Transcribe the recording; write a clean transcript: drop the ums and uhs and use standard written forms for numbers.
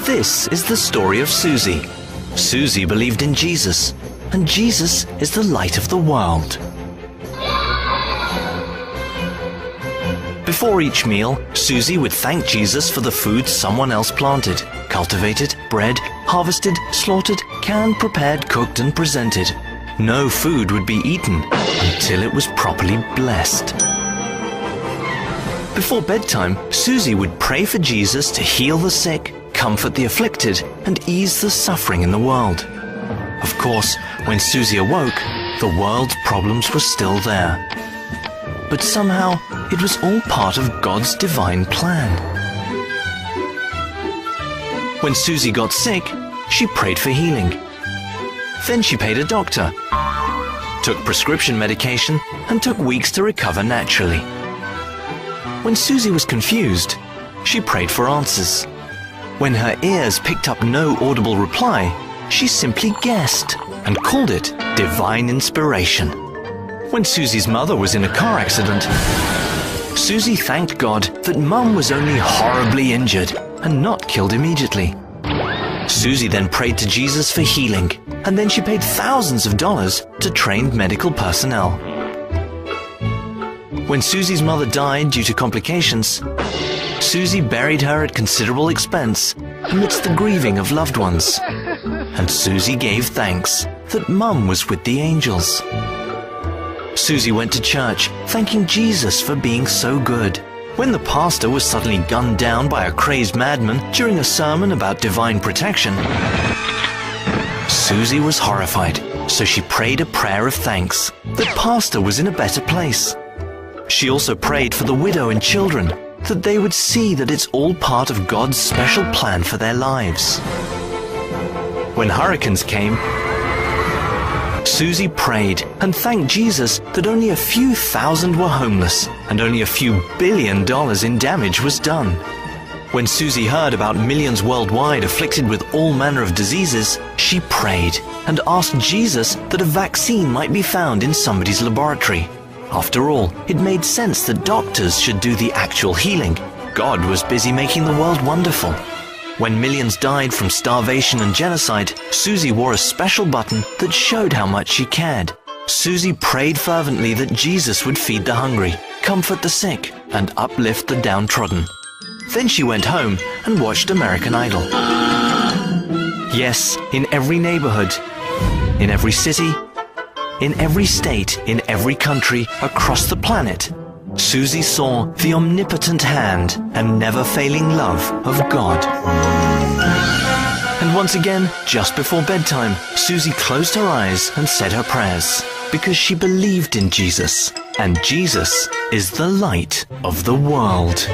This is the story of Susie. Susie believed in Jesus, and Jesus is the light of the world. Before each meal, Susie would thank Jesus for the food someone else planted, cultivated, bred, harvested, slaughtered, canned, prepared, cooked, and presented. No food would be eaten until it was properly blessed. Before bedtime, Susie would pray for Jesus to heal the sick, comfort the afflicted, and ease the suffering in the world. Of course, when Susie awoke, the world's problems were still there. But somehow, it was all part of God's divine plan. When Susie got sick, she prayed for healing. Then she paid a doctor, took prescription medication, and took weeks to recover naturally. When Susie was confused, she prayed for answers. When her ears picked up no audible reply, she simply guessed and called it divine inspiration. When Susie's mother was in a car accident, Susie thanked God that Mum was only horribly injured and not killed immediately. Susie then prayed to Jesus for healing, and then she paid thousands of dollars to trained medical personnel. When Susie's mother died due to complications, Susie buried her at considerable expense amidst the grieving of loved ones. And Susie gave thanks that Mum was with the angels. Susie went to church, thanking Jesus for being so good. When the pastor was suddenly gunned down by a crazed madman during a sermon about divine protection, Susie was horrified, so she prayed a prayer of thanks. The pastor was in a better place. She also prayed for the widow and children, that they would see that it's all part of God's special plan for their lives. When hurricanes came, Susie prayed and thanked Jesus that only a few thousand were homeless and only a few $1 billion in damage was done. When Susie heard about millions worldwide afflicted with all manner of diseases, she prayed and asked Jesus that a vaccine might be found in somebody's laboratory. After all, it made sense that doctors should do the actual healing. God was busy making the world wonderful. When millions died from starvation and genocide, Susie wore a special button that showed how much she cared. Susie prayed fervently that Jesus would feed the hungry, comfort the sick, and uplift the downtrodden. Then she went home and watched American Idol. Yes, in every neighborhood, in every city, in every state, in every country, across the planet, Susie saw the omnipotent hand and never-failing love of God. And once again, just before bedtime, Susie closed her eyes and said her prayers, because she believed in Jesus, and Jesus is the light of the world.